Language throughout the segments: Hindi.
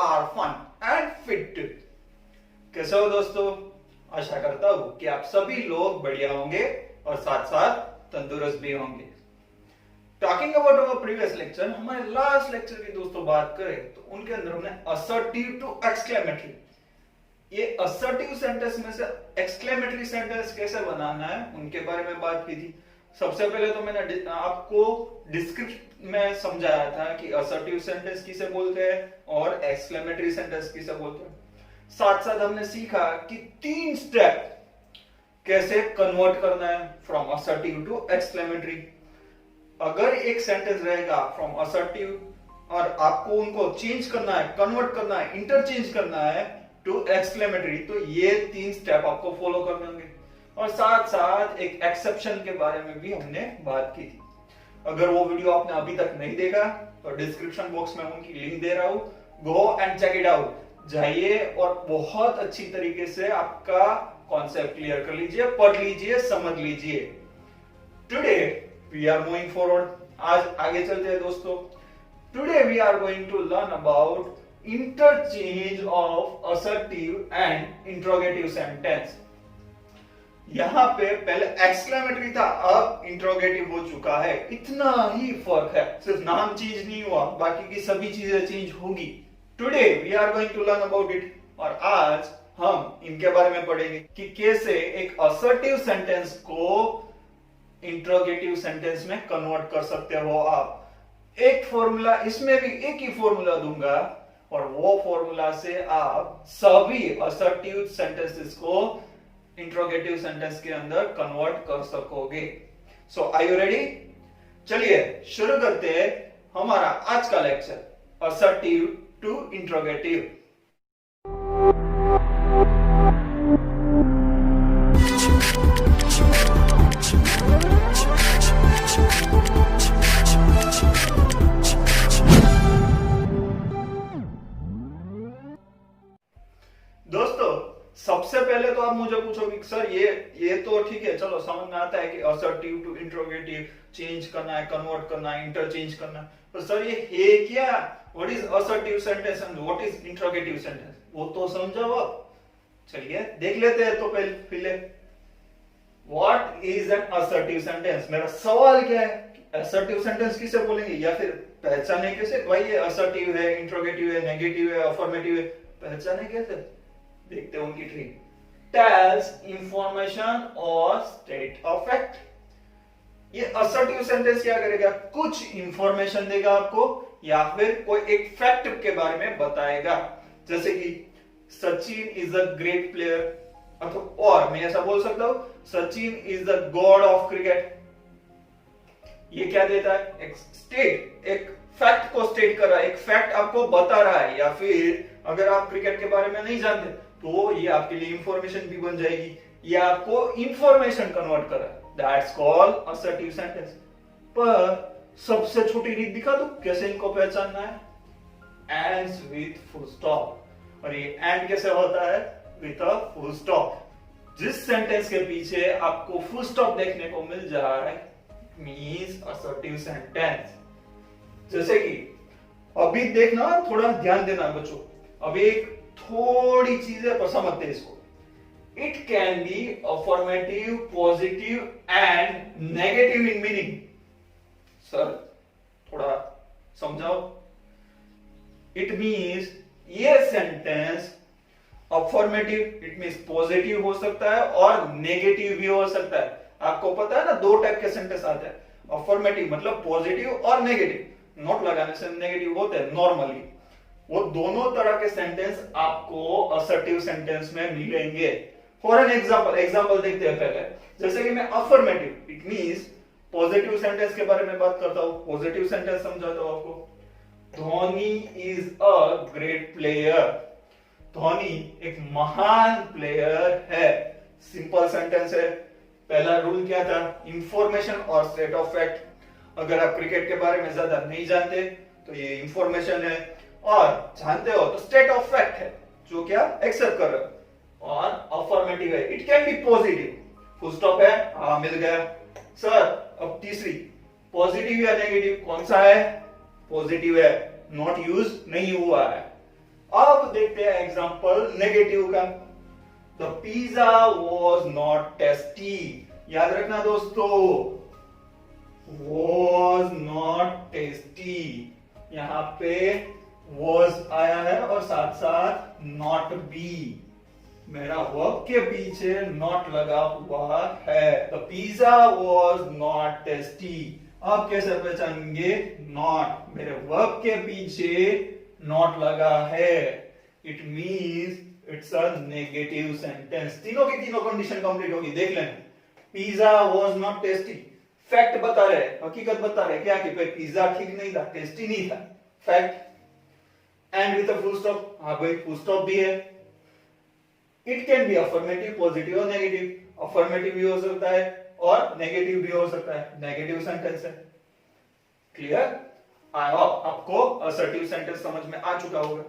Are fun and fit. कैसे हो दोस्तों? आशा करता हूं कि आप सभी लोग बढ़िया होंगे और साथ साथ तंदुरुस्त भी होंगे। Talking about our previous lecture, हमारे लास्ट लेक्चर की दोस्तों बात करें तो उनके अंदर हमने असर्टिव टू एक्सक्लेमेटरी, ये असर्टिव सेंटेंस में से एक्सक्लेमेटरी सेंटेंस कैसे बनाना है उनके बारे में बात की थी। सबसे पहले तो मैंने आपको डिस्क्रिप्शन में समझाया था कि असर्टिव सेंटेंस किसे बोलते हैं और एक्सक्लेमेटरी सेंटेंस किसे बोलते हैं। साथ साथ हमने सीखा कि 3 स्टेप कैसे कन्वर्ट करना है फ्रॉम असर्टिव टू एक्सक्लेमेटरी। अगर एक सेंटेंस रहेगा फ्रॉम असर्टिव और आपको उनको चेंज करना है, कन्वर्ट करना है, इंटरचेंज करना है टू एक्सक्लेमेटरी, तो ये 3 स्टेप आपको फॉलो करने होंगे। और साथ साथ एक एक्सेप्शन के बारे में भी हमने बात की थी। अगर वो वीडियो आपने अभी तक नहीं देखा तो डिस्क्रिप्शन बॉक्स में उनकी लिंक दे रहा हूं, go and check it out. जाइए और बहुत अच्छी तरीके से आपका कॉन्सेप्ट क्लियर कर लीजिए, पढ़ लीजिए, समझ लीजिए। Today we are moving forward, आज आगे चलते हैं दोस्तों। Today we are going to learn about interchange of assertive and interrogative sentence. यहां पे पहले एक्सक्लेमेटरी था, अब इंट्रोगेटिव हो चुका है। इतना ही फर्क है, सिर्फ नाम चेंज नहीं हुआ, बाकी की सभी चीजें चेंज होगी। Today we are going to learn about it, और आज हम इनके बारे में पढ़ेंगे कि कैसे एक असर्टिव सेंटेंस को इंट्रोगेटिव सेंटेंस में कन्वर्ट कर सकते हो आप। एक फॉर्मूला, इसमें भी एक ही फॉर्मूला दूंगा और वो फॉर्मूला से आप सभी असर्टिव सेंटेंसेस को इंट्रोगेटिव सेंटेंस के अंदर कन्वर्ट कर सकोगे। सो आर यू रेडी? चलिए शुरू करते हैं हमारा आज का लेक्चर, असर्टिव टू इंट्रोगेटिव। दोस्तों सबसे पहले तो आप मुझे पूछोगे सर ये तो ठीक है, चलो समझ में आता है कि असर्टिव टू इंट्रोगेटिव चेंज करना है, कन्वर्ट करना है, इंटरचेंज करना है, तो सर ये है क्या? What is assertive sentence and what is interrogative sentence, वो तो समझाओ आप। चलिए देख लेते हैं। तो पहले what is an assertive sentence? मेरा सवाल क्या है, असर्टिव सेंटेंस किसे बोलेंगे या फिर पहचाने कैसे? भाई ये असर्टिव है, इंट्रोगेटिव है, नेगेटिव है, अफर्मेटिव है, पहचाने कैसे? देखते हैं उनकी ट्रिक। टेल्स इंफॉर्मेशन और स्टेट ऑफ फैक्ट। ये असर्टिव सेंटेंस क्या करेगा? कुछ इंफॉर्मेशन देगा आपको या फिर कोई एक फैक्ट के बारे में बताएगा। जैसे कि Sachin is a great player, अथवा और मैं ऐसा बोल सकता हूं Sachin is the God of cricket. ये क्या देता है? एक स्टेट, एक फैक्ट को स्टेट कर रहा है, एक फैक्ट आपको बता रहा है। या फिर अगर आप क्रिकेट के बारे में नहीं जानते तो ये आपके लिए इंफॉर्मेशन भी बन जाएगी, ये आपको इंफॉर्मेशन कन्वर्ट कर रहा है। That's called assertive sentence. पर सबसे छोटी रीत दिखा दूं कैसे इनको पहचानना है? Ends with full stop. और ये एंड कैसे होता है? With a full stop. जिस सेंटेंस के पीछे आपको फुल स्टॉप देखने को मिल जाए मींस असर्टिव सेंटेंस। जैसे कि अभी देखना, थोड़ा ध्यान देना बच्चों, अभी एक थोड़ी चीजें पर समझते हैं इसको। It can be affirmative, positive and negative in meaning. Sir थोड़ा समझाओ। इट मीन्स ये sentence affirmative, it means positive हो सकता है और नेगेटिव भी हो सकता है। आपको पता है ना, 2 टाइप के सेंटेंस आते हैं, अफर्मेटिव मतलब पॉजिटिव और नेगेटिव। नोट लगाने से नेगेटिव होते हैं नॉर्मली। वो दोनों तरह के सेंटेंस आपको असर्टिव सेंटेंस में मिलेंगे। फॉर एन एग्जांपल देखते हैं पहले। जैसे कि मैं affirmative, it means positive sentence के बारे में बात करता हूं, पॉजिटिव सेंटेंस समझाता हूं आपको। Dhoni is a great player. Dhoni एक महान प्लेयर है। सिंपल सेंटेंस है। पहला रूल क्या था? इंफॉर्मेशन और स्टेट ऑफ फैक्ट। अगर आप क्रिकेट के बारे में ज्यादा नहीं जानते तो ये इंफॉर्मेशन है, और जानते हो तो स्टेट ऑफ फैक्ट है, जो क्या एक्सेप्ट कर रहे हो। और अफर्मेटिव है, it can be positive. Full stop है, हाँ मिल गया। सर अब तीसरी, पॉजिटिव या नेगेटिव, कौन सा है? पॉजिटिव है, नॉट यूज नहीं हुआ है। अब देखते हैं एग्जांपल नेगेटिव का। The pizza was not tasty. याद रखना दोस्तों, वॉज नॉट टेस्टी, यहां पे वॉज आया है और साथ साथ नॉट बी, मेरा वर्ब के पीछे नॉट लगा हुआ है। The pizza was not tasty. आप कैसे पहचानेंगे? नॉट, मेरे वर्ब के पीछे नॉट लगा है, it means it's a negative sentence. तीनों की तीनों कंडीशन कंप्लीट होगी। देख लेना, pizza was not tasty, fact बता रहे, हकीकत बता रहे क्या कि भाई पिज्जा ठीक नहीं था, टेस्टी नहीं था, fact. And with a full stop, हाँ भाई फुल स्टॉप भी है। It can be affirmative, positive और नेगेटिव। अफर्मेटिव भी हो सकता है और नेगेटिव भी हो सकता है, नेगेटिव सेंटेंस है। क्लियर? आई होप आपको असर्टिव सेंटेंस समझ में आ चुका होगा।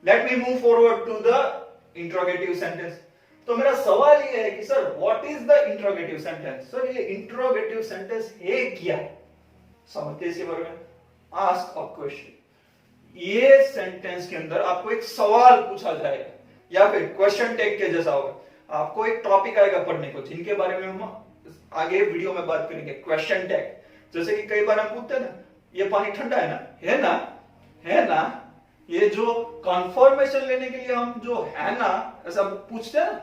Let me move forward to the interrogative sentence. तो मेरा सवाल ये है कि sir what is the interrogative sentence? Sir ये इंट्रोगेटिव सेंटेंस है क्या? समझते इसी बारे में। Ask a question. ये सेंटेंस के अंदर आपको एक सवाल पूछा जाएगा या फिर क्वेश्चन टैग के जैसा होगा। आपको एक टॉपिक आएगा पढ़ने को जिनके बारे में हम आगे वीडियो में बात करेंगे। क्वेश्चन टैग, जैसे कि कई बार हम पूछते हैं ना, ये पानी ठंडा है ना, है ना, है ना, ये जो कंफर्मेशन लेने के लिए हम जो है ना ऐसा पूछते हैं ना,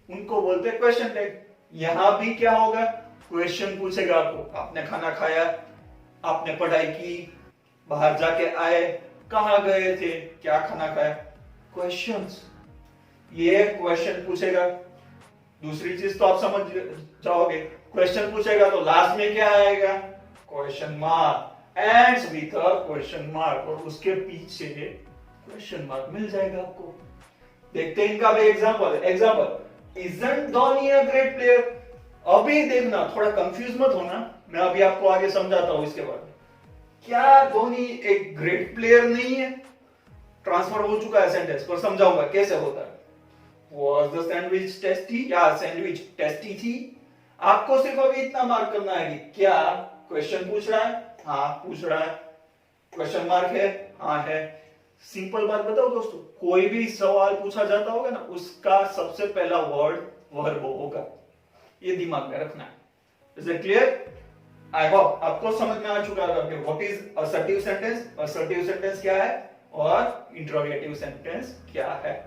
उनको बोलते हैं क्वेश्चन टैग। यहां भी क्या होगा? क्वेश्चन पूछेगा आपको, आपने खाना खाया, आपने पढ़ाई की, बाहर जाके आए, कहां गए थे, क्या खाना खाया, क्वेश्चंस। ये क्वेश्चन पूछेगा। दूसरी चीज तो आप समझ जाओगे, क्वेश्चन पूछेगा तो लास्ट में क्या आएगा? Question mark, ends with a question mark, और उसके पीछे क्वेश्चन मार्क मिल जाएगा आपको। देखते हैं इनका भी example. Isn't Dhoni a great player? अभी देखना, थोड़ा कंफ्यूज मत होना, मैं अभी आपको आगे समझाता हूं इसके बारे में। क्या धोनी एक ग्रेट प्लेयर नहीं है? ट्रांसफर हो चुका है सेंटेंस, पर समझाऊंगा कैसे होता है। Was the sandwich tasty? या सैंडविच टेस्टी थी? आपको सिर्फ अभी इतना मार्क करना है कि क्या क्वेश्चन पूछ रहा है, हाँ पूछ रहा है, क्वेश्चन मार्क है, हाँ है। सिंपल बात बताओ दोस्तों, कोई भी सवाल पूछा जाता होगा ना, उसका सबसे पहला वर्ड वर्ब होगा, ये दिमाग में रखना है। Is it clear? I hope आपको समझ में आ चुका होगा कि what is assertive sentence, assertive sentence क्या है और इंट्रोगेटिव सेंटेंस क्या है।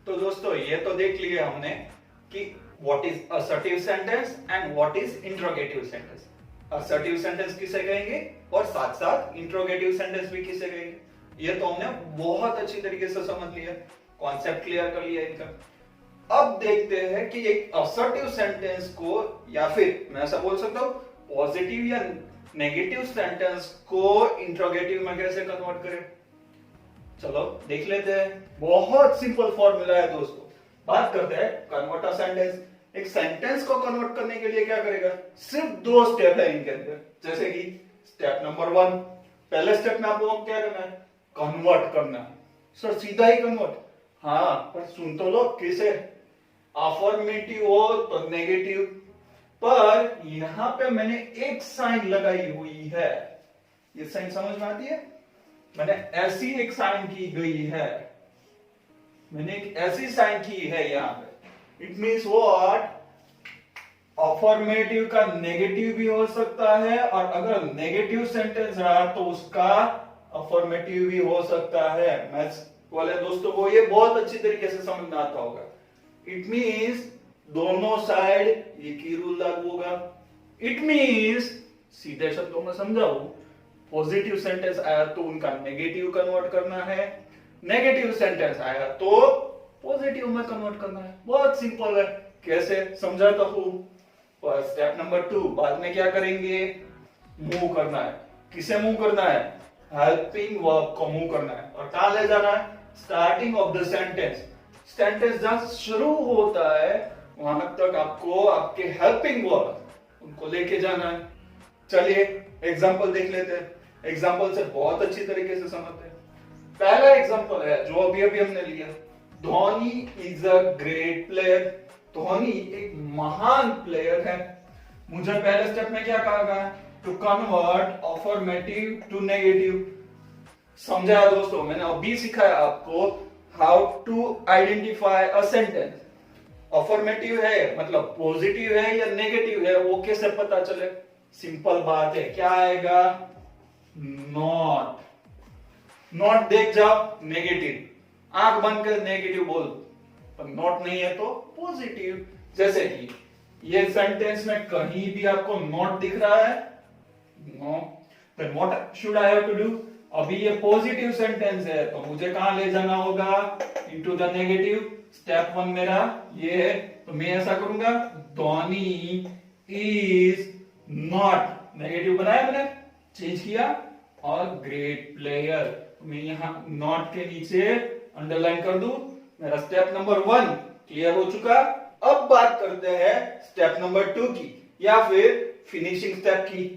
तो दोस्तों ये तो देख लिया हमने कि what is assertive sentence and what is interrogative sentence. Assertive sentence किसे कहेंगे और साथ साथ इंट्रोगेटिव सेंटेंस भी किसे कहेंगे, ये तो हमने बहुत अच्छी तरीके से समझ लिया, कॉन्सेप्ट क्लियर कर लिया इनका। अब देखते हैं कि एक असर्टिव सेंटेंस को, या फिर मैं ऐसा बोल सकता हूं पॉजिटिव या नेगेटिव सेंटेंस को इंट्रोगेटिव में कैसे कन्वर्ट करें। चलो देख लेते हैं। बहुत सिंपल फॉर्मूला है दोस्तों। बात करते हैं कन्वर्ट अ सेंटेंस। एक सेंटेंस को कन्वर्ट करने के लिए क्या करेगा? सिर्फ दो स्टेप है इनके अंदर। जैसे कि स्टेप नंबर 1, पहले स्टेप में आपको क्या करना है? कन्वर्ट करना है। सर सीधा ही कन्वर्ट? हाँ, पर सुन तो लो किसे, अफर्मेटिव हो तो नेगेटिव, पर यहां पे मैंने एक साइन लगाई हुई है। ये साइन समझ में आती है? मैंने ऐसी एक साइन की गई है, मैंने एक ऐसी साइन की है यहां पे। It means what? अफर्मेटिव का नेगेटिव भी हो सकता है, और अगर नेगेटिव सेंटेंस रहा तो उसका अफर्मेटिव भी हो सकता है। मैथ्स वाले दोस्तों को ये बहुत अच्छी तरीके से समझ में आता होगा। इट मीन्स दोनों साइड एक ही रूल लागू होगा। इट मीन्स सीधे शब्दों में समझाऊं, पॉजिटिव सेंटेंस आया तो उनका नेगेटिव कन्वर्ट करना है, नेगेटिव सेंटेंस आया तो पॉजिटिव में कन्वर्ट करना है। बहुत सिंपल है, कैसे समझाता हूं। पर स्टेप नंबर 2, बाद में क्या करेंगे? मूव करना है। किसे मूव करना है? हेल्पिंग वर्ब को मूव करना है, और कहां ले जाना है? Starting of the sentence. Sentence जहां शुरू होता है वहां तक आपको आपके हेल्पिंग वर्ब उनको लेके जाना है। चलिए एग्जांपल देख लेते हैं। एग्जांपल से बहुत अच्छी तरीके से समझते हैं। पहला एग्जांपल है जो अभी अभी हमने लिया, Dhoni is a great player. Dhoni एक महान प्लेयर है। मुझे पहले स्टेप में क्या कहा गया? To convert affirmative to negative. समझाया दोस्तों, मैंने अभी सिखाया आपको how to identify a sentence. Affirmative है मतलब पॉजिटिव है या नेगेटिव है वो कैसे पता चले? सिंपल बात है, क्या आएगा? नॉट। नॉट देख जाओ नेगेटिव, आंख बंद कर नेगेटिव बोल, पर नॉट नहीं है तो पॉजिटिव। जैसे कि ये सेंटेंस में कहीं भी आपको नॉट दिख रहा है? No. Then what should I have to do? अभी ये पॉजिटिव सेंटेंस है तो मुझे कहां ले जाना होगा? Into the negative. स्टेप 1 मेरा ये है, तो मैं ऐसा करूंगा, धोनी इज नॉट, नेगेटिव बनाया मैंने, चेंज किया, और ग्रेट प्लेयर, तो मैं यहां नॉट के नीचे अंडरलाइन कर दूं। मेरा स्टेप नंबर 1 क्लियर हो चुका। अब बात करते हैं स्टेप नंबर 2 की, या फिर फिनिशिंग स्टेप की।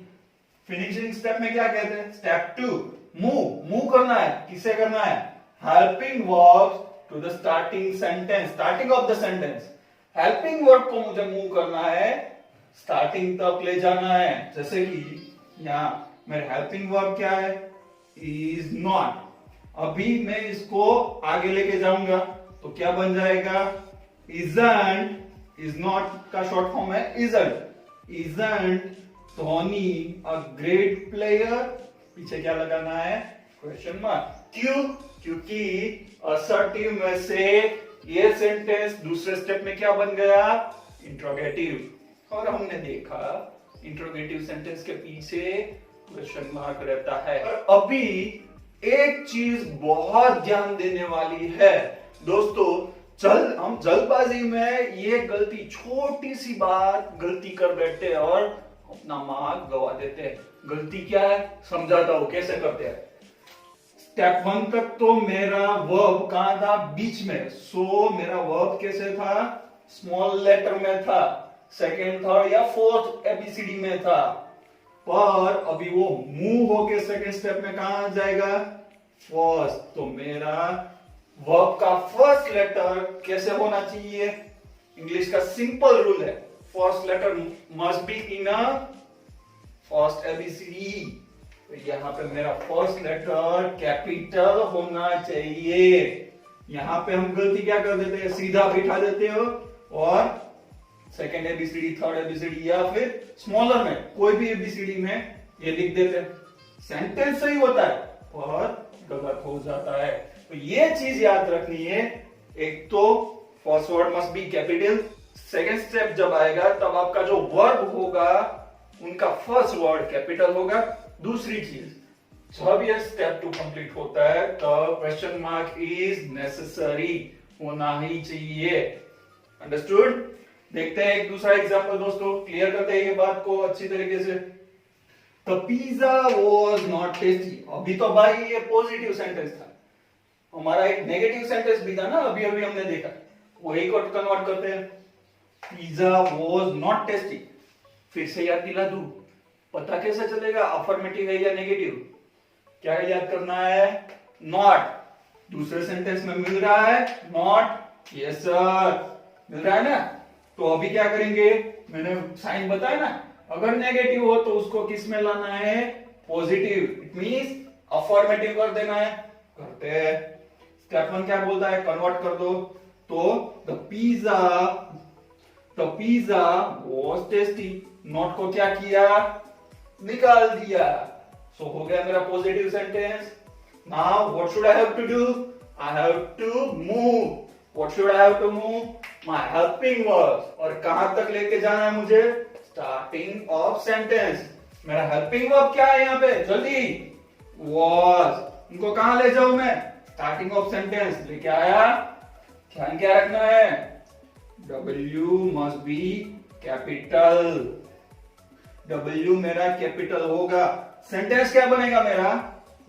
फिनिशिंग स्टेप में क्या कहते हैं? स्टेप 2, मूव करना है। किसे करना है? Helping verbs to the starting sentence, starting of the sentence. Helping verb को मुझे मूव करना है, स्टार्टिंग तक ले जाना है। जैसे कि यहां मेरा हेल्पिंग वर्ब क्या है? Is not. अभी मैं इसको आगे लेके जाऊंगा तो क्या बन जाएगा? इजंट। इज नॉट का शॉर्ट फॉर्म है isn't. Isn't Dhoni a great player, पीछे क्या लगाना है? Question mark. क्यों? क्योंकि असर्टिव में से ये सेंटेंस दूसरे स्टेप में क्या बन गया? इंट्रोगेटिव। और हमने देखा इंट्रोगेटिव सेंटेंस के पीछे क्वेश्चन मार्क रहता है। और अभी एक चीज बहुत ध्यान देने वाली है दोस्तों, हम जल्दबाजी में ये गलती, छोटी सी बात गलती कर बैठते हैं और अपना मार्क गवा देते हैं। गलती क्या है समझाता हूं कैसे करते हैं। स्टेप 1 तक तो मेरा वर्ब कहां था? बीच में। सो मेरा वर्ब कैसे था? स्मॉल लेटर में था, सेकेंड, थर्ड या फोर्थ एबीसीडी में था। पर अभी वो मूव होके सेकेंड स्टेप में कहां जाएगा? फर्स्ट। तो मेरा वर्ब का फर्स्ट लेटर कैसे होना चाहिए? इंग्लिश का सिंपल रूल है, first letter must be in a first ABCD. तो यहां पे मेरा फर्स्ट लेटर कैपिटल होना चाहिए। यहां पे हम गलती क्या कर देते हैं? सीधा बिठा देते हो और सेकेंड एबीसीडी, थर्ड एबीसीडी या फिर स्मॉलर में कोई भी एबीसीडी में ये लिख देते हैं। सेंटेंस सही होता है पर गलत हो जाता है। तो ये चीज याद रखनी है। एक तो first word must be capital. Second step जब आएगा तब आपका जो वर्ब होगा उनका फर्स्ट वर्ड कैपिटल होगा। दूसरी चीज, जब ये स्टेप 2 कंप्लीट होता है तब क्वेश्चन मार्क इज नेसेसरी, होना ही चाहिए। अंडरस्टूड? देखते हैं एक दूसरा एग्जांपल दोस्तों, क्लियर करते हैं ये बात को अच्छी तरीके से। The pizza was not tasty. अभी तो भाई ये पॉजिटिव सेंटेंस था, हमारा एक नेगेटिव सेंटेंस भी था ना, अभी अभी हमने देखा, वही को कन्वर्ट करते हैं। पिज्जा वाज नॉट टेस्टी, फिर से याद दिला दूं, पता कैसे चलेगा अफर्मेटिव है या नेगेटिव? क्या याद करना है? नॉट। दूसरे सेंटेंस में मिल रहा है नॉट, यस सर मिल रहा है ना। तो अभी क्या करेंगे? मैंने साइन बताया ना, अगर नेगेटिव हो तो उसको किस में लाना है? पॉजिटिव। इट मींस अफर्मेटिव कर देना है। करते हैं। स्टेप 1 क्या बोलता है? कन्वर्ट कर दो। तो the pizza was tasty, not को क्या किया? निकाल दिया। सो हो गया मेरा positive sentence. Now what should I have to do? I have to move. What should I have to move? My helping verbs. और कहां तक लेके जाना है मुझे? Starting of sentence. मेरा helping verb क्या है यहाँ पे? जल्दी। Was. उनको कहां ले जाऊं मैं? Starting of sentence. लेके आया। ध्यान क्या रखना है? W must be capital. W मेरा कैपिटल होगा। सेंटेंस क्या बनेगा मेरा?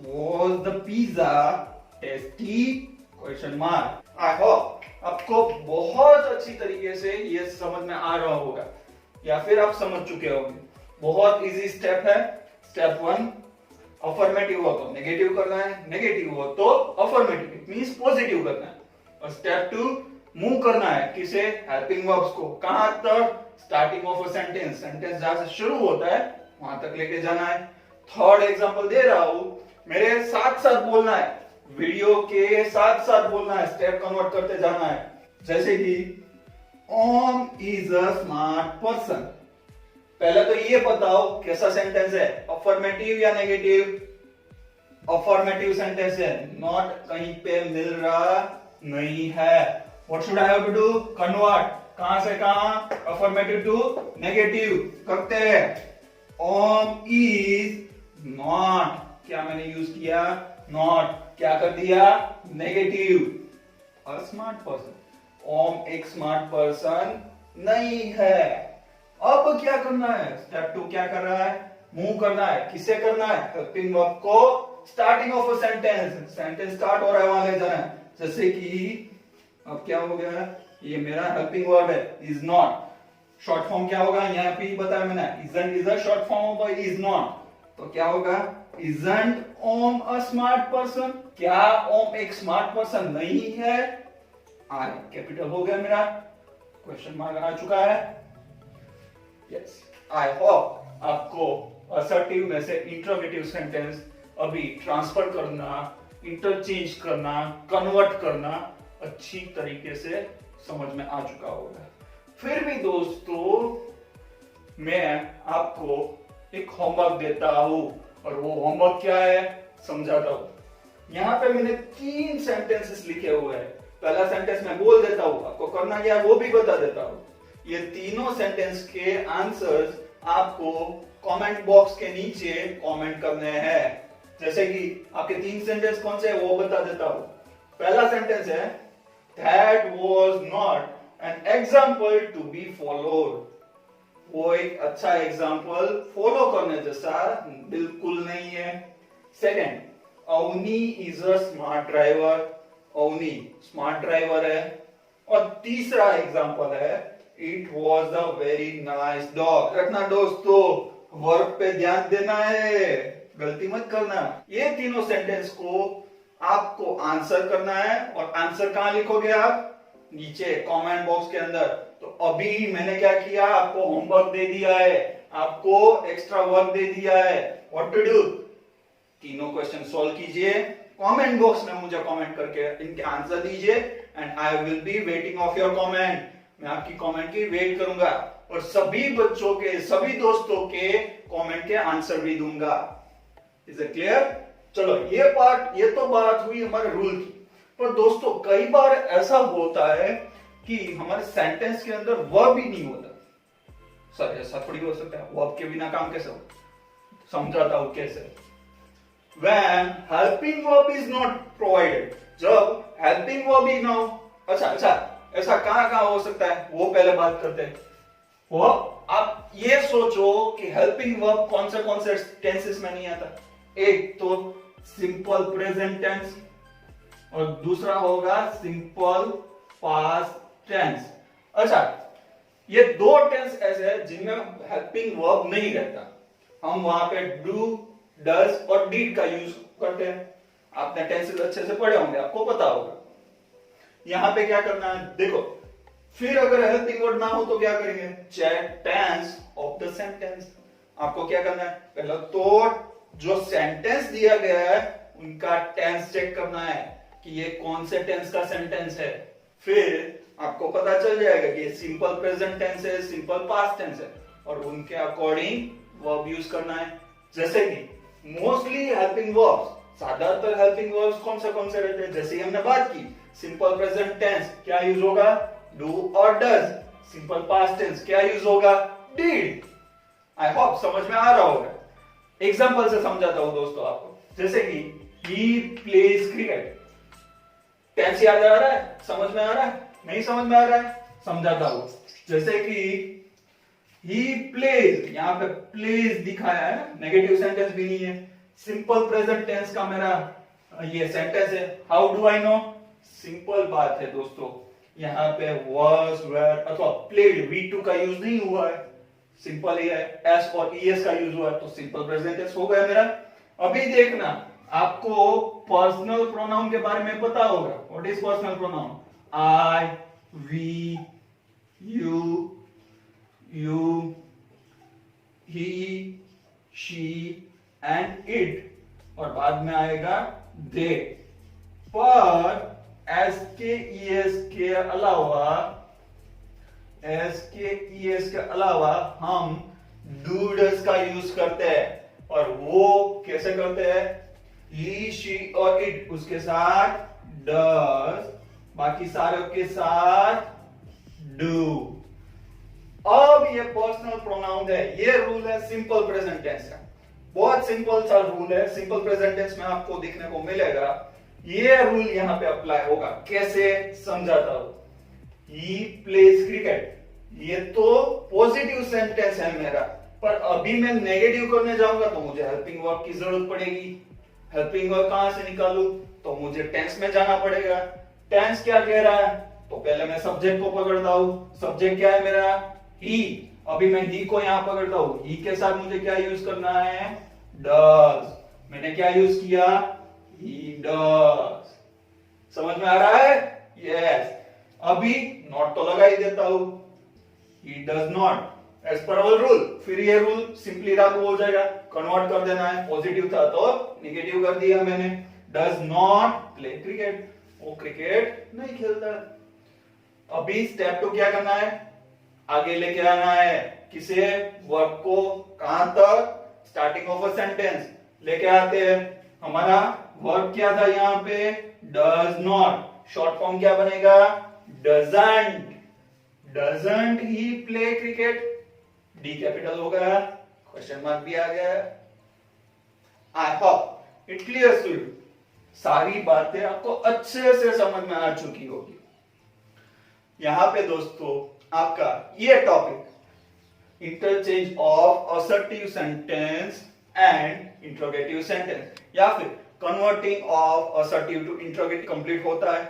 Was the pizza tasty? Question mark. I hope आपको बहुत अच्छी तरीके से ये समझ में आ रहा होगा या फिर आप समझ चुके होंगे। बहुत इजी स्टेप है। स्टेप 1, अफर्मेटिव हो तो नेगेटिव करना है, नेगेटिव हो तो अफर्मेटिव, इट मींस पॉजिटिव करना है। और स्टेप 2, मूव करना है किसे? हेल्पिंग वर्ब्स को। कहां तक? Starting of a sentence, sentence जहां से शुरू होता है वहां तक लेके जाना है। थर्ड एग्जांपल दे रहा हूं, मेरे साथ साथ बोलना है, वीडियो के साथ साथ बोलना है, स्टेप कन्वर्ट करते जाना है। जैसे कि Om is a smart person. पहले तो ये बताओ कैसा सेंटेंस है, अफर्मेटिव या नेगेटिव? अफर्मेटिव सेंटेंस है, नॉट कहीं पे मिल रहा नहीं है। What should I have to do? Convert, कहां से कहां? अफर्मेटिव टू नेगेटिव करते हैं। ओम इज नॉट, क्या मैंने यूज किया? नॉट, क्या कर दिया? नेगेटिव। अ स्मार्ट पर्सन, ओम एक स्मार्ट पर्सन नहीं है। अब क्या करना है? स्टेप 2 क्या कर रहा है? मूव करना है। किसे करना है? हेल्पिंग वर्ब को starting of a sentence, sentence start हो रहा है वहां ले जाना है। जैसे कि अब क्या हो गया? ये मेरा हेल्पिंग वर्ब है, इज नॉट। शॉर्ट फॉर्म क्या होगा? यहाँ पे ही बताया मैंने, isn't is a short form of is not. तो क्या होगा? Isn't Om a smart person? क्या ओम एक स्मार्ट पर्सन नहीं है? आई कैपिटल हो गया मेरा, क्वेश्चन मार्क आ चुका है। यस, आई होप आपको असर्टिव में से इंटरोगेटिव सेंटेंस अभी ट्रांसफर करना, इंटरचेंज करना, कन्वर्ट करना अच्छी तरीके से समझ में आ चुका होगा। फिर भी दोस्तों मैं आपको एक होमवर्क देता हूं, और वो होमवर्क क्या है समझाता हूं। यहां पे मैंने 3 सेंटेंसेस लिखे हुए हैं। पहला सेंटेंस मैं बोल देता हूं, आपको करना क्या है वो भी बता देता हूं। ये तीनों सेंटेंस के आंसर्स आपको कमेंट बॉक्स के नीचे कमेंट करने हैं। जैसे कि आपके 3 सेंटेंस कौन से है वो बता देता हूं। पहला सेंटेंस है that was not an example to be followed। वो एक अच्छा एग्जाम्पल फॉलो करने जैसा बिल्कुल नहीं है। Second, Avni is a smart driver. Avni smart driver है। और तीसरा एग्जाम्पल है it was a very nice dog. रखना दोस्तों, वर्ब पे ध्यान देना है, गलती मत करना। ये तीनों सेंटेंस को आपको आंसर करना है, और आंसर कहां लिखोगे आप? नीचे कमेंट बॉक्स के अंदर। तो अभी मैंने क्या किया? आपको होमवर्क दे दिया है, आपको एक्स्ट्रा वर्क दे दिया है। What to do? तीनों क्वेश्चन सॉल्व कीजिए, कमेंट बॉक्स में मुझे कमेंट करके इनके आंसर दीजिए, and I will be waiting of your comment. मैं आपकी कमेंट की वेट करूंगा, और सभी बच्चों के, सभी दोस्तों के कमेंट के आंसर भी दूंगा। Is it clear? चलो ये तो बात हुई हमारे रूल की। पर दोस्तों कई बार ऐसा होता है कि हमारे सेंटेंस के अंदर वर्ब ही नहीं होता। सर ऐसा थोड़ी हो सकता है, वर्ब के बिना काम कैसे हो? समझाता हूं कैसे। When helping verb is not provided, जब helping verb ही ना हो। अच्छा ऐसा कहां हो सकता है वो पहले बात करते हैं। वो आप ये सोचो कि हेल्पिंग वर्ब कौन से टेंसेस में नहीं आता। एक तो सिंपल प्रेजेंट टेंस, और दूसरा होगा सिंपल पास्ट टेंस। अच्छा, ये 2 टेंस ऐसे हैं जिनमें हेल्पिंग वर्ब नहीं रहता। हम वहां पे डू, डज और डिड का यूज करते हैं। आपने टेंसेस अच्छे से पढ़े होंगे, आपको पता होगा। यहां पे क्या करना है देखो, फिर अगर हेल्पिंग वर्ब ना हो तो क्या करेंगे? Check tense of the sentence. आपको क्या करना है? पहले तो जो सेंटेंस दिया गया है उनका टेंस चेक करना है कि ये कौन से टेंस का सेंटेंस है। फिर आपको पता चल जाएगा कि सिंपल प्रेजेंट टेंस है, सिंपल पास्ट टेंस है, और उनके अकॉर्डिंग वर्ब यूज करना है। जैसे कि मोस्टली हेल्पिंग वर्ब्स, ज्यादातर हेल्पिंग वर्ब्स कौन से रहते हैं? जैसे हमने बात की, सिंपल प्रेजेंट टेंस क्या यूज होगा? डू और डज। सिंपल पास्ट टेंस क्या यूज होगा? डिड। आई होप समझ में आ रहा होगा। एग्जांपल से समझाता हूं दोस्तों आपको। जैसे कि ही प्लेज क्रिकेट। टेंस याद आ रहा है? समझ में आ रहा है? नहीं समझ में आ रहा है? समझाता हूं। जैसे कि he plays, यहां पे plays दिखाया है, नेगेटिव सेंटेंस भी नहीं है। सिंपल प्रेजेंट टेंस का मेरा ये सेंटेंस है। How do I know? Simple बात है दोस्तों, यहां पे was, were अथवा played V2 का यूज नहीं हुआ है, सिंपल ही है। S और ES का यूज हुआ है, तो सिंपल प्रेजेंट टेंस हो गया मेरा। अभी देखना, आपको पर्सनल प्रोनाउन के बारे में पता होगा। What is personal pronoun? I, we, you, he, she and it। और बाद में आएगा दे। पर एस के ई एस के अलावा हम डू डज का यूज करते हैं। और वो कैसे करते हैं? ही शी और इट, उसके साथ डज, बाकी सारे के साथ डू। अब ये पर्सनल प्रोनाउन है, ये रूल है सिंपल प्रेजेंट टेंस का। बहुत सिंपल सा रूल है, सिंपल प्रेजेंट टेंस में आपको देखने को मिलेगा। ये रूल यहां पे अप्लाई होगा। कैसे समझाता हूं। ही प्लेज क्रिकेट, ये तो पॉजिटिव सेंटेंस है मेरा, पर अभी मैं नेगेटिव करने जाऊंगा तो मुझे हेल्पिंग वर्ब की जरूरत पड़ेगी। हेल्पिंग वर्ब कहां से निकालूं? तो मुझे टेंस में जाना पड़ेगा। टेंस क्या कह रहा है? तो पहले मैं सब्जेक्ट को पकड़ता हूं। सब्जेक्ट क्या है मेरा? ही। अभी मैं ही को यहां पकड़ता हूं। ही के साथ मुझे क्या यूज करना है? डज। मैंने क्या यूज किया? He does. समझ में आ रहा है? यस। अभी नॉट तो लगा ही देता हूं। He does not as per our rule. फिर ये रूल सिंपली लागू हो जाएगा। कन्वर्ट कर देना है। पॉजिटिव था तो नेगेटिव कर दिया मैंने। डज नॉट प्ले क्रिकेट, वो क्रिकेट नहीं खेलता। अभी स्टेप 2 क्या करना है? आगे लेके आना है किसे? वर्ब को। कहां तक? स्टार्टिंग ऑफ अ सेंटेंस लेके आते हैं। हमारा वर्ब क्या था यहां पे? Does not. शॉर्ट फॉर्म क्या बनेगा? Doesn't. Doesn't he play cricket. D capital हो गया, क्वेश्चन मार्क भी आ गया। I hope it clears to you. सारी बातें आपको अच्छे से समझ में आ चुकी होगी। यहां पे दोस्तों आपका ये topic interchange of assertive sentence and interrogative sentence या फिर converting of assertive to interrogative complete होता है।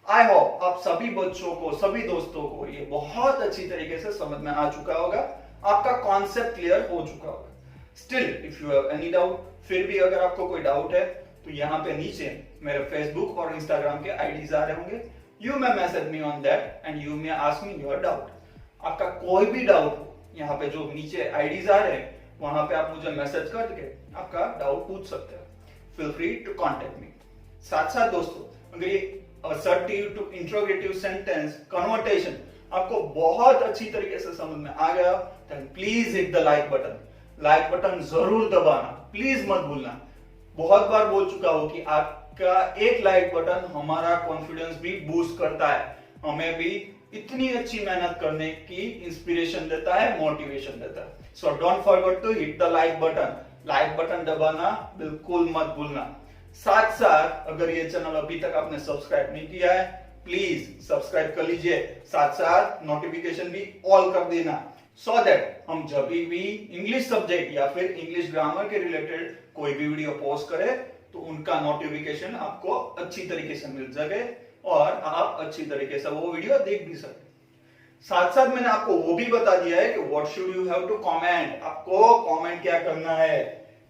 आई होप आप सभी बच्चों को, सभी दोस्तों को ये बहुत अच्छी तरीके से समझ में आ चुका होगा। आपका कॉन्सेप्ट क्लियर हो चुका होगा। Still if you have any doubt, फिर भी अगर आपको कोई डाउट है तो यहाँ पे नीचे मेरे फेसबुक और इंस्टाग्राम के आईडीज आ रहे होंगे। You may message me on that and you may ask me your doubt. आपका कोई भी डाउट हो, यहाँ पे जो नीचे आईडीज आ रहे हैं वहां पे आप मुझे मैसेज करके आपका डाउट पूछ सकते हैं। Feel free to contact me. साथ साथ दोस्तों अगर ये assertive to interrogative sentence conversion आपको बहुत अच्छी तरीके से समझ में आ गया, then please hit the like button. Like button जरूर दबाना, प्लीज मत भूलना। बहुत बार बोल चुका हूं कि आपका एक लाइक बटन हमारा कॉन्फिडेंस भी बूस्ट करता है, हमें भी इतनी अच्छी मेहनत करने की इंस्पिरेशन देता है, मोटिवेशन देता है। So don't forget to hit the like button. Like button दबाना बिल्कुल मत भूलना। साथ साथ अगर ये चैनल अभी तक आपने सब्सक्राइब नहीं किया है, प्लीज सब्सक्राइब कर लीजिए। साथ साथ नोटिफिकेशन भी ऑल कर देना, सो दैट हम जब भी इंग्लिश सब्जेक्ट या फिर इंग्लिश ग्रामर के रिलेटेड कोई भी वीडियो पोस्ट करें तो उनका नोटिफिकेशन आपको अच्छी तरीके से मिल सके और आप अच्छी तरीके से वो वीडियो देख भी सके। साथ साथ मैंने आपको वो भी बता दिया है कि what should you have to comment. आपको कमेंट क्या करना है।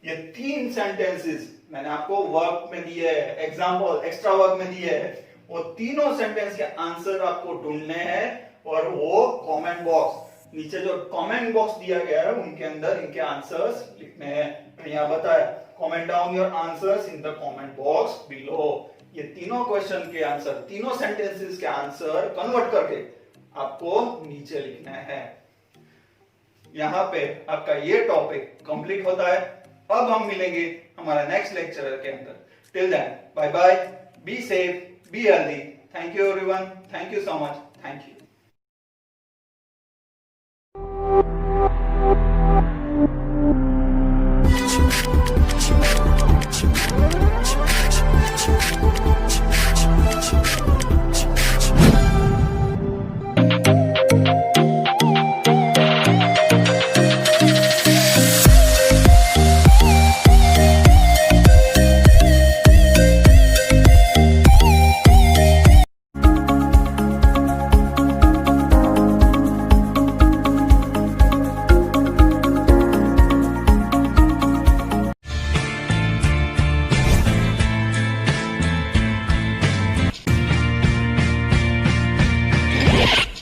ये 3 सेंटेंसेस मैंने आपको वर्क में दिए है, एग्जाम्पल एक्स्ट्रा वर्क में दिए है। वो तीनों सेंटेंस के आंसर आपको ढूंढने हैं और वो कमेंट बॉक्स नीचे जो कमेंट बॉक्स दिया गया है उनके अंदर इनके आंसर्स लिखने हैं। यहाँ बताया comment down your answers in the comment box below. ये तीनों क्वेश्चन के आंसर, तीनों सेंटेंसेस के आंसर कन्वर्ट करके आपको नीचे लिखना है। यहाँ पे आपका ये टॉपिक कंप्लीट होता है। अब हम मिलेंगे हमारा नेक्स्ट लेक्चर के अंदर। Till then bye bye, be safe, be healthy. Thank you everyone, thank you so much, thank you.